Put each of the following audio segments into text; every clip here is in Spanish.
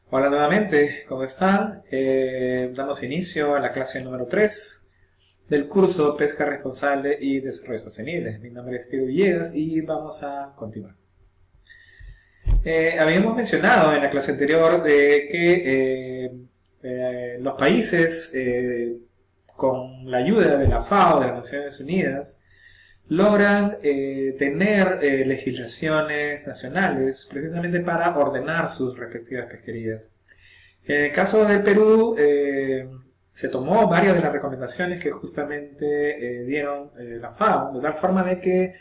Hola nuevamente, ¿cómo están? Damos inicio a la clase número 3 del curso Pesca Responsable y Desarrollo Sostenible. Mi nombre es Pedro Villegas y vamos a continuar. Habíamos mencionado en la clase anterior de que los países, con la ayuda de la FAO, de las Naciones Unidas, logran tener legislaciones nacionales precisamente para ordenar sus respectivas pesquerías. En el caso del Perú, se tomó varias de las recomendaciones que justamente dieron la FAO, de tal forma de que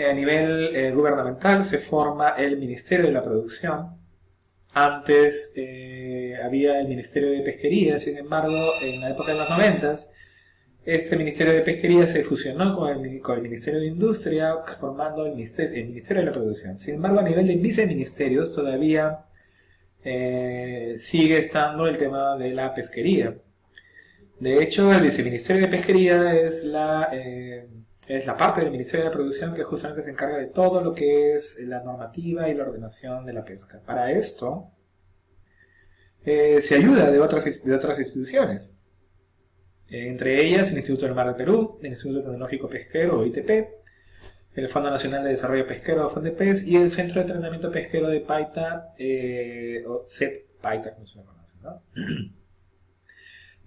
a nivel gubernamental se forma el Ministerio de la Producción. Antes había el Ministerio de Pesquería, sin embargo, en la época de los 90, este Ministerio de Pesquería se fusionó con el Ministerio de Industria, formando el Ministerio de la Producción. Sin embargo, a nivel de viceministerios todavía sigue estando el tema de la pesquería. De hecho, el viceministerio de pesquería es la parte del Ministerio de la Producción que justamente se encarga de todo lo que es la normativa y la ordenación de la pesca. Para esto, se ayuda de otras instituciones. Entre ellas, el Instituto del Mar del Perú, el Instituto Tecnológico Pesquero, o ITP, el Fondo Nacional de Desarrollo Pesquero, FONDEPES, y el Centro de Entrenamiento Pesquero de Paita, o CEP Paita, como se le conoce, ¿no?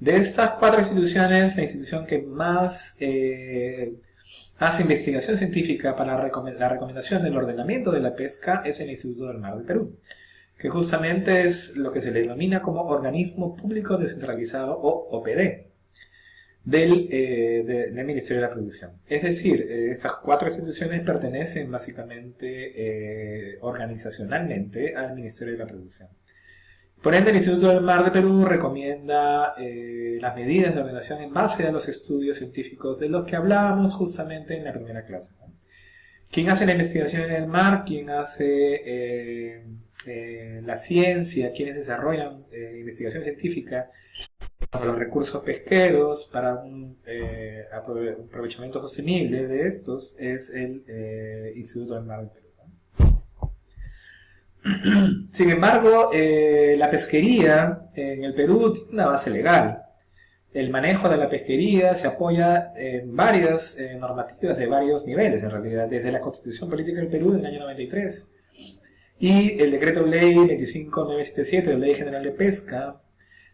De estas cuatro instituciones, la institución que más hace investigación científica para la recomendación del ordenamiento de la pesca es el Instituto del Mar del Perú, que justamente es lo que se le denomina como Organismo Público Descentralizado, o OPD, del Ministerio de la Producción. Es decir, estas cuatro instituciones pertenecen básicamente organizacionalmente al Ministerio de la Producción. Por ende, el Instituto del Mar de Perú recomienda las medidas de ordenación en base a los estudios científicos de los que hablábamos justamente en la primera clase, ¿no? ¿Quién hace la investigación en el mar? ¿Quién hace la ciencia? ¿Quiénes desarrollan investigación científica para los recursos pesqueros, para un aprovechamiento sostenible de estos? Es el Instituto del Mar del Perú. Sin embargo, la pesquería en el Perú tiene una base legal. El manejo de la pesquería se apoya en varias normativas de varios niveles, en realidad, desde la Constitución Política del Perú del año 93 y el Decreto Ley 25977 de Ley General de Pesca.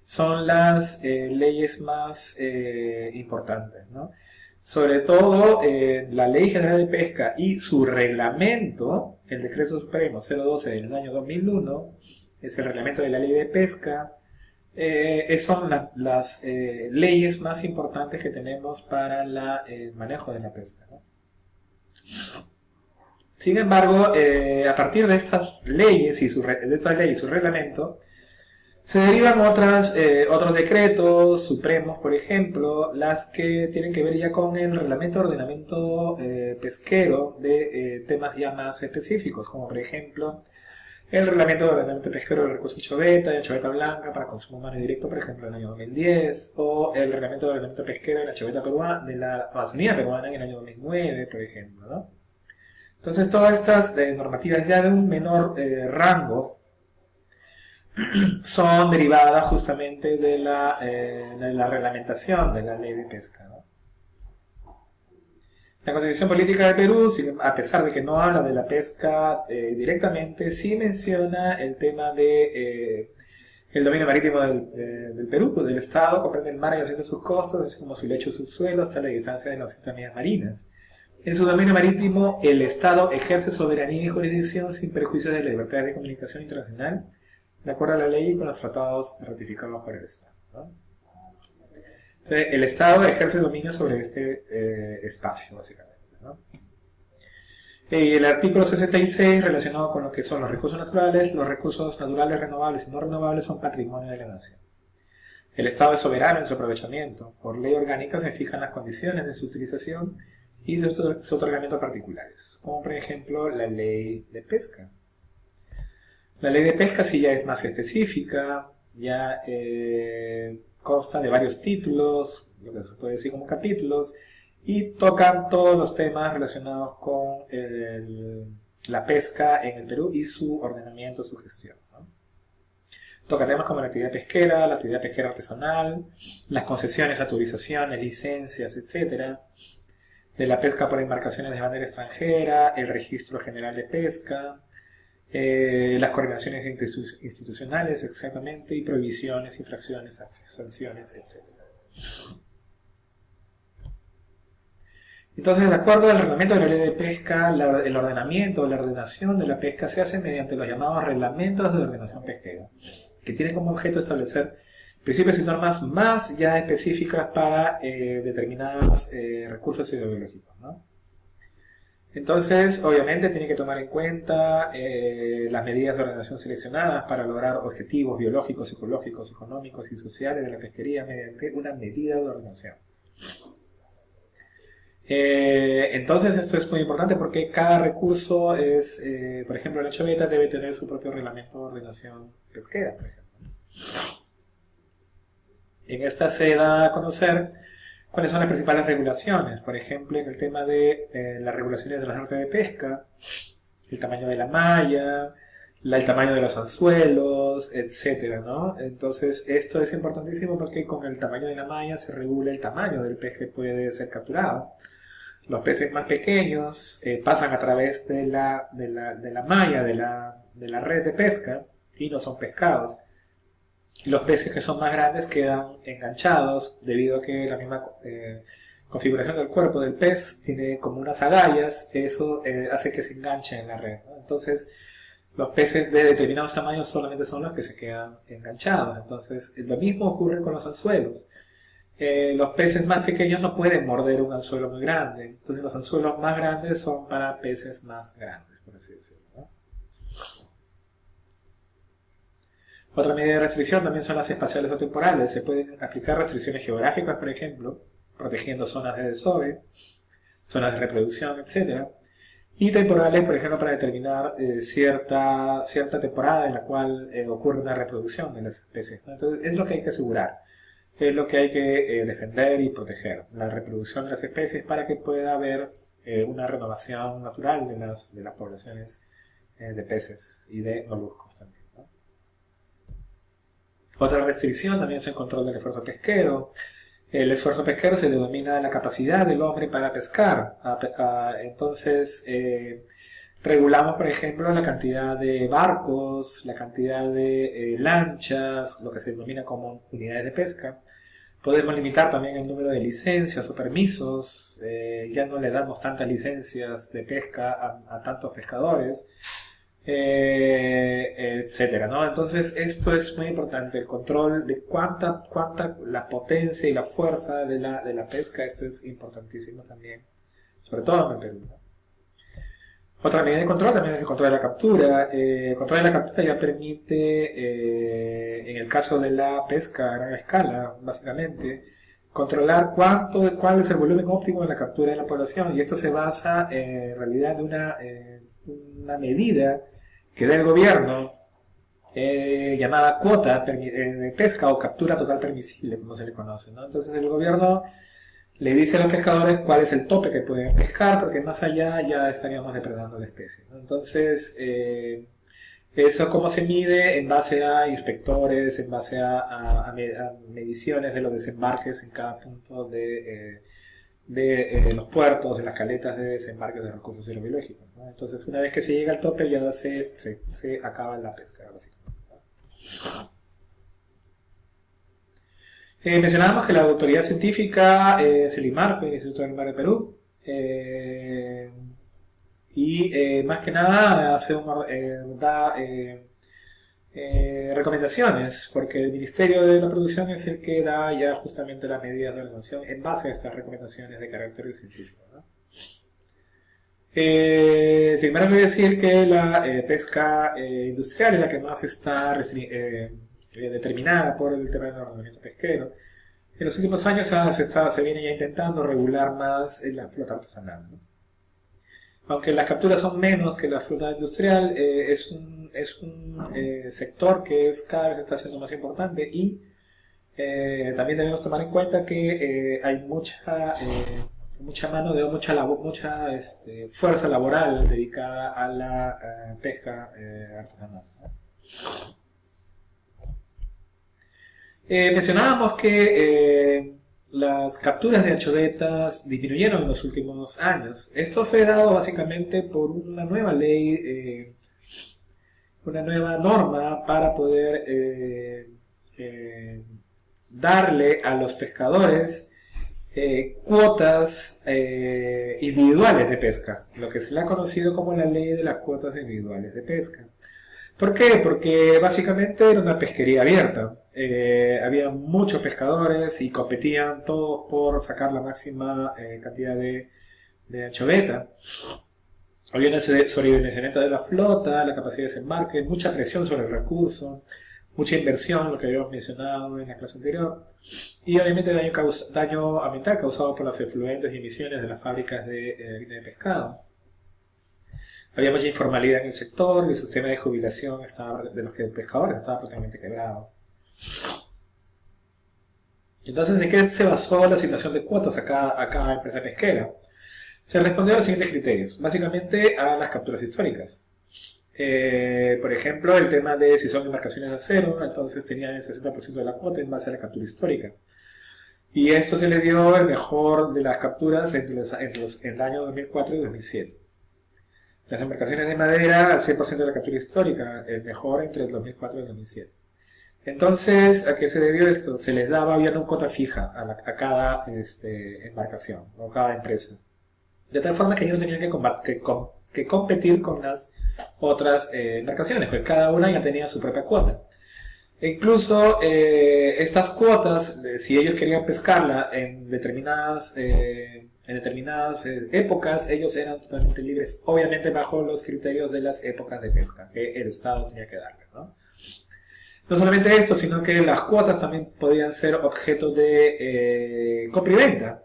Son las leyes más importantes, ¿no? Sobre todo, la Ley General de Pesca y su reglamento, el Decreto Supremo 012 del año 2001, es el reglamento de la Ley de Pesca, son las leyes más importantes que tenemos para el manejo de la pesca, ¿no? Sin embargo, a partir de estas leyes y su reglamento, se derivan otros decretos supremos, por ejemplo, las que tienen que ver ya con el reglamento de ordenamiento pesquero de temas ya más específicos, como por ejemplo el reglamento de ordenamiento pesquero del recurso choveta y la choveta blanca para consumo humano y directo, por ejemplo, en el año 2010, o el reglamento de ordenamiento pesquero de la choveta peruana, de la Amazonía peruana en el año 2009, por ejemplo, ¿no? Entonces, todas estas normativas ya de un menor rango son derivadas justamente de la reglamentación de la ley de pesca, ¿no? La Constitución Política de Perú, a pesar de que no habla de la pesca directamente, sí menciona el tema de el dominio marítimo del Perú, del Estado, comprende el mar y los de sus costas, así como su lecho y subsuelo, hasta la distancia de 900 millas marinas. En su dominio marítimo, el Estado ejerce soberanía y jurisdicción sin perjuicio de la libertad de comunicación internacional, de acuerdo a la ley y con los tratados ratificados por el Estado, ¿no? Entonces, el Estado ejerce dominio sobre este espacio, básicamente, ¿no? Y el artículo 66, relacionado con lo que son los recursos naturales renovables y no renovables son patrimonio de la nación. El Estado es soberano en su aprovechamiento. Por ley orgánica se fijan las condiciones de su utilización y de su otorgamiento particulares, como por ejemplo la ley de pesca. La ley de pesca sí ya es más específica, ya consta de varios títulos, lo que se puede decir como capítulos, y tocan todos los temas relacionados con la pesca en el Perú y su ordenamiento, su gestión, ¿no? Toca temas como la actividad pesquera artesanal, las concesiones, autorizaciones, licencias, etcétera, de la pesca por embarcaciones de bandera extranjera, el registro general de pesca, las coordinaciones institucionales, exactamente, y prohibiciones, infracciones, sanciones, etcétera. Entonces, de acuerdo al reglamento de la ley de pesca, el ordenamiento o la ordenación de la pesca se hace mediante los llamados reglamentos de ordenación pesquera, que tienen como objeto establecer principios y normas más ya específicas para determinados recursos hidrobiológicos, ¿no? Entonces, obviamente, tiene que tomar en cuenta las medidas de ordenación seleccionadas para lograr objetivos biológicos, ecológicos, económicos y sociales de la pesquería mediante una medida de ordenación. Entonces esto es muy importante porque cada recurso es, por ejemplo, la choveta debe tener su propio reglamento de ordenación pesquera, por ejemplo. En esta se da a conocer cuáles son las principales regulaciones, por ejemplo, en el tema de las regulaciones de las normas de pesca, el tamaño de la malla, el tamaño de los anzuelos, etcétera, ¿no? Entonces esto es importantísimo porque con el tamaño de la malla se regula el tamaño del pez que puede ser capturado. Los peces más pequeños pasan a través de la malla de la red de pesca y no son pescados. Los peces que son más grandes quedan enganchados debido a que la misma configuración del cuerpo del pez tiene como unas agallas, eso hace que se enganche en la red, ¿no? Entonces los peces de determinados tamaños solamente son los que se quedan enganchados. Entonces lo mismo ocurre con los anzuelos. Los peces más pequeños no pueden morder un anzuelo muy grande, entonces los anzuelos más grandes son para peces más grandes, por así decirlo, ¿no? Otra medida de restricción también son las espaciales o temporales. Se pueden aplicar restricciones geográficas, por ejemplo, protegiendo zonas de desove, zonas de reproducción, etc. Y temporales, por ejemplo, para determinar cierta temporada en la cual ocurre una reproducción de las especies, ¿no? Entonces es lo que hay que asegurar. Es lo que hay que defender y proteger, la reproducción de las especies para que pueda haber una renovación natural de las poblaciones de peces y de moluscos también, ¿no? Otra restricción también es el control del esfuerzo pesquero. El esfuerzo pesquero se denomina la capacidad del hombre para pescar. Entonces, regulamos, por ejemplo, la cantidad de barcos, la cantidad de lanchas, lo que se denomina como unidades de pesca. Podemos limitar también el número de licencias o permisos. Ya no le damos tantas licencias de pesca a tantos pescadores, etcétera, ¿no? Entonces, esto es muy importante, el control de cuánta la potencia y la fuerza de la pesca. Esto es importantísimo también, sobre todo en el Perú, ¿no? Otra medida de control también es el control de la captura. El control de la captura ya permite, en el caso de la pesca a gran escala, básicamente, controlar cuál es el volumen óptimo de la captura de la población. Y esto se basa en realidad en una medida que da el gobierno, llamada cuota de pesca o captura total permisible, como se le conoce, ¿no? Entonces el gobierno le dice a los pescadores cuál es el tope que pueden pescar, porque más allá ya estaríamos depredando la especie, ¿no? Entonces, eso cómo se mide en base a inspectores, en base a mediciones de los desembarques en cada punto de los puertos, de las caletas de desembarque de recursos hidrobiológicos, ¿no? Entonces, una vez que se llega al tope, ya se acaba la pesca, básicamente, ¿no? Mencionábamos que la autoridad científica es el IMARPE, el Instituto del Mar de Perú, y más que nada da recomendaciones, porque el Ministerio de la Producción es el que da ya justamente las medidas de ordenación en base a estas recomendaciones de carácter científico, ¿no? Sin embargo, voy a decir que la pesca industrial es la que más está determinada por el tema del ordenamiento pesquero. En los últimos años se viene ya intentando regular más la flota artesanal, ¿no? Aunque las capturas son menos que la flota industrial, es un sector que cada vez está siendo más importante y también debemos tomar en cuenta que hay mucha mano de mucha fuerza laboral dedicada a la pesca artesanal, ¿no? Mencionábamos que las capturas de anchovetas disminuyeron en los últimos años. Esto fue dado básicamente por una nueva ley, una nueva norma para poder darle a los pescadores cuotas individuales de pesca, lo que se le ha conocido como la ley de las cuotas individuales de pesca. ¿Por qué? Porque básicamente era una pesquería abierta. Había muchos pescadores y competían todos por sacar la máxima cantidad de anchoveta. Había un sobredimensionamiento de la flota, la capacidad de desembarque, mucha presión sobre el recurso, mucha inversión, lo que habíamos mencionado en la clase anterior, y obviamente daño ambiental causado por las efluentes y emisiones de las fábricas de pescado. Había mucha informalidad en el sector y el sistema de jubilación de los pescadores estaba prácticamente quebrado. Entonces, ¿en qué se basó la asignación de cuotas a cada empresa pesquera? Se respondió a los siguientes criterios, básicamente a las capturas históricas. Por ejemplo, el tema de si son embarcaciones de acero, entonces tenían el 60% de la cuota en base a la captura histórica. Y esto se le dio el mejor de las capturas en el año 2004 y 2007. Las embarcaciones de madera, al 100% de la captura histórica, el mejor entre el 2004 y el 2007. Entonces, ¿a qué se debió esto? Se les daba una cuota fija a cada embarcación o cada empresa. De tal forma que ellos tenían que competir con las otras embarcaciones, porque cada una ya tenía su propia cuota. E incluso estas cuotas, si ellos querían pescarla en determinadas épocas, ellos eran totalmente libres, obviamente bajo los criterios de las épocas de pesca que el Estado tenía que darle, ¿no? No solamente esto, sino que las cuotas también podían ser objeto de compra y venta.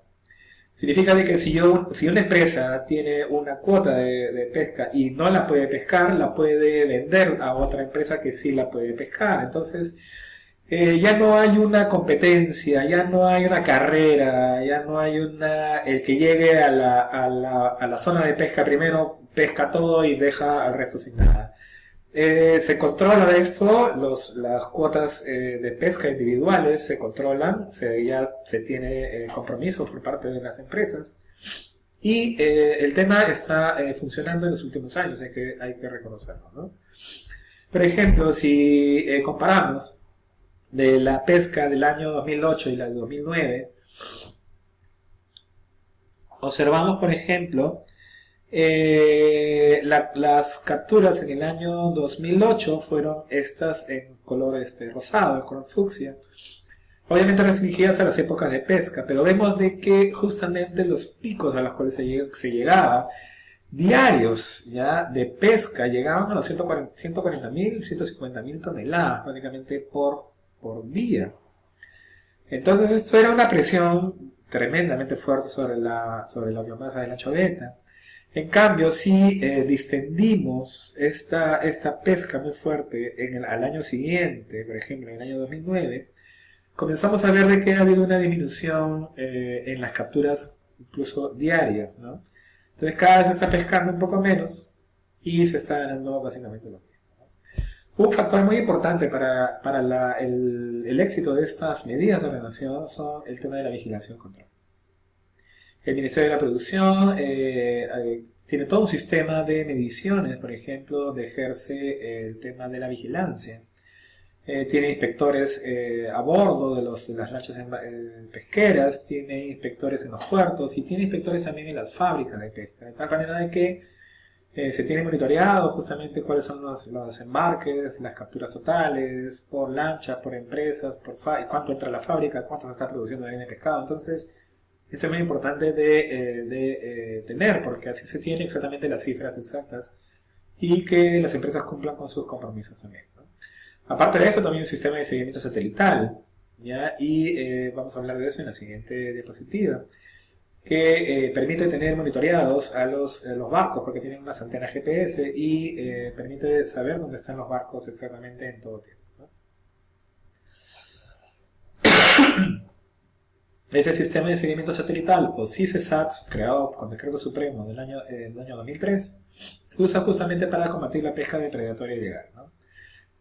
Significa de que si una empresa tiene una cuota de pesca y no la puede pescar, la puede vender a otra empresa que sí la puede pescar. Entonces, ya no hay una competencia, ya no hay una carrera, ya no hay el que llegue a la zona de pesca primero, pesca todo y deja al resto sin nada. Se controla de esto, las cuotas de pesca individuales se controlan, ya se tiene compromiso por parte de las empresas y el tema está funcionando en los últimos años, hay que reconocerlo, ¿no? Por ejemplo, si comparamos de la pesca del año 2008 y la de 2009, observamos, por ejemplo, las capturas en el año 2008 fueron estas en color rosado, en color fucsia. Obviamente restringidas a las épocas de pesca, pero vemos de que justamente los picos a los cuales se llegaba diarios ya de pesca llegaban a los 140.000, 150.000 toneladas prácticamente por día. Entonces esto era una presión tremendamente fuerte sobre la biomasa de la anchoveta. En cambio, si distendimos esta pesca muy fuerte al año siguiente, por ejemplo en el año 2009, comenzamos a ver de que ha habido una disminución en las capturas incluso diarias, ¿no? Entonces cada vez se está pescando un poco menos y se está ganando básicamente lo mismo, ¿no? Un factor muy importante para el éxito de estas medidas de ordenación son el tema de la vigilancia y control. El Ministerio de la Producción tiene todo un sistema de mediciones, por ejemplo, donde ejerce el tema de la vigilancia. Tiene inspectores a bordo de las lanchas pesqueras, tiene inspectores en los puertos y tiene inspectores también en las fábricas de pesca. De tal manera de que se tiene monitoreado justamente cuáles son los embarques, las capturas totales, por lancha, por empresas, cuánto entra a la fábrica, cuánto se está produciendo de harina de pescado. Entonces, esto es muy importante de tener, porque así se tienen exactamente las cifras exactas y que las empresas cumplan con sus compromisos también, ¿no? Aparte de eso, también un sistema de seguimiento satelital, ¿ya? Y vamos a hablar de eso en la siguiente diapositiva, que permite tener monitoreados a los barcos, porque tienen unas antenas GPS y permite saber dónde están los barcos exactamente en todo tiempo, ¿no? Ese sistema de seguimiento satelital, o CISESAT, creado con decreto supremo del año 2003, se usa justamente para combatir la pesca depredatoria ilegal, ¿no?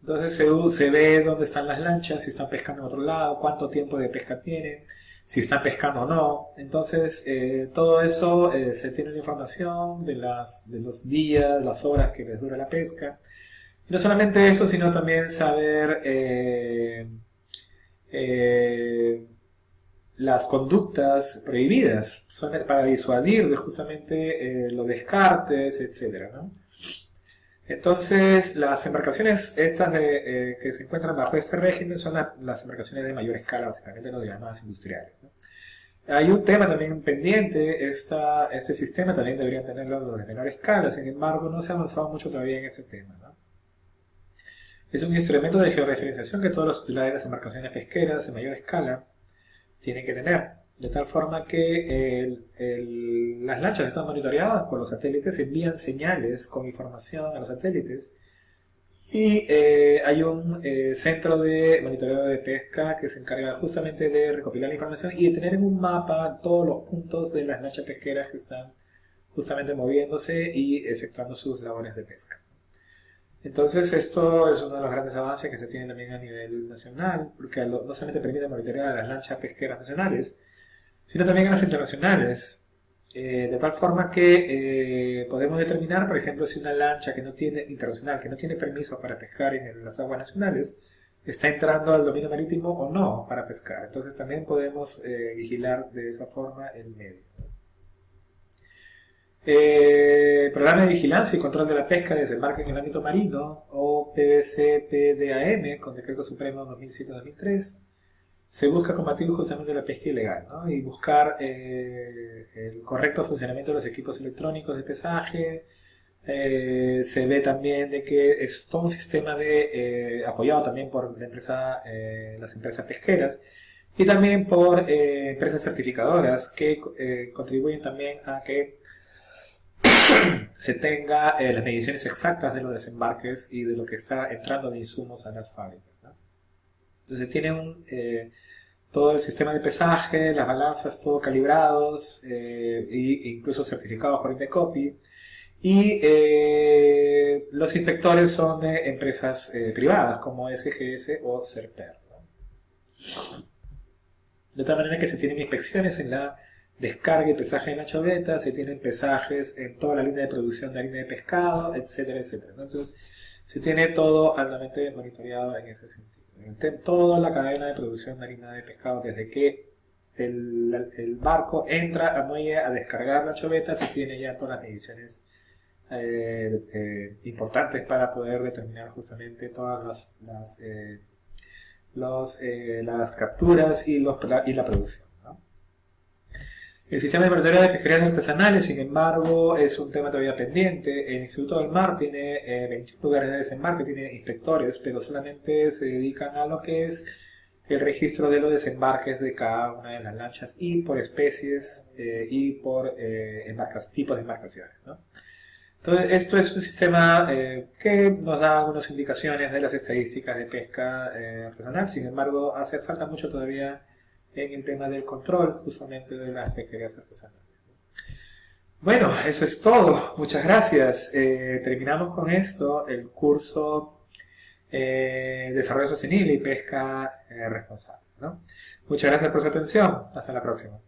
Entonces se ve dónde están las lanchas, si están pescando en otro lado, cuánto tiempo de pesca tienen, si están pescando o no. Entonces, todo eso se tiene la información de los días, las horas que les dura la pesca. Y no solamente eso, sino también saber las conductas prohibidas para disuadir de justamente los descartes, etcétera, ¿no? Entonces, las embarcaciones estas que se encuentran bajo este régimen son las embarcaciones de mayor escala, básicamente las llamadas industriales, ¿no? Hay un tema también pendiente, este sistema también deberían tenerlo los de menor escala, sin embargo no se ha avanzado mucho todavía en ese tema, ¿no? Es un instrumento de georreferenciación que todos los titulares de las embarcaciones pesqueras de mayor escala tienen que tener, de tal forma que las lanchas están monitoreadas por los satélites, envían señales con información a los satélites y hay un centro de monitoreo de pesca que se encarga justamente de recopilar la información y de tener en un mapa todos los puntos de las lanchas pesqueras que están justamente moviéndose y efectuando sus labores de pesca. Entonces esto es uno de los grandes avances que se tiene también a nivel nacional, porque no solamente permite monitorear a las lanchas pesqueras nacionales, sino también a las internacionales, de tal forma que podemos determinar, por ejemplo, si una lancha internacional que no tiene permiso para pescar en las aguas nacionales, está entrando al dominio marítimo o no para pescar. Entonces también podemos vigilar de esa forma el medio. Programa de Vigilancia y Control de la Pesca y Desembarque en el Ámbito Marino, o PVC-PDAM, con Decreto Supremo 2007-2003, se busca combatir justamente la pesca ilegal, ¿no? Y buscar el correcto funcionamiento de los equipos electrónicos de pesaje. Se ve también de que es todo un sistema apoyado también por las empresas pesqueras y también por empresas certificadoras que contribuyen también a que se tenga las mediciones exactas de los desembarques y de lo que está entrando de insumos a las fábricas, ¿no? Entonces tiene todo el sistema de pesaje, las balanzas, todo calibrados e incluso certificados por Indecopi. Y los inspectores son de empresas privadas como SGS o Serper, ¿no? De tal manera que se tienen inspecciones en la descarga y pesaje de la choveta, se tienen pesajes en toda la línea de producción de harina de pescado, etcétera, etcétera, ¿no? Entonces se tiene todo altamente monitoreado en ese sentido. Toda la cadena de producción de harina de pescado, desde que el barco entra al muelle a descargar la choveta, se tiene ya todas las mediciones importantes para poder determinar justamente todas las capturas y la producción. El sistema de monitoreo de pesquerías artesanales, sin embargo, es un tema todavía pendiente. El Instituto del Mar tiene 21 lugares de desembarque, tiene inspectores, pero solamente se dedican a lo que es el registro de los desembarques de cada una de las lanchas y por especies y por tipos de embarcaciones, ¿no? Entonces, esto es un sistema que nos da algunas indicaciones de las estadísticas de pesca artesanal. Sin embargo, hace falta mucho todavía en el tema del control justamente de las pesquerías artesanales. Bueno, eso es todo. Muchas gracias. Terminamos con esto el curso Desarrollo Sostenible y Pesca Responsable, ¿no? Muchas gracias por su atención. Hasta la próxima.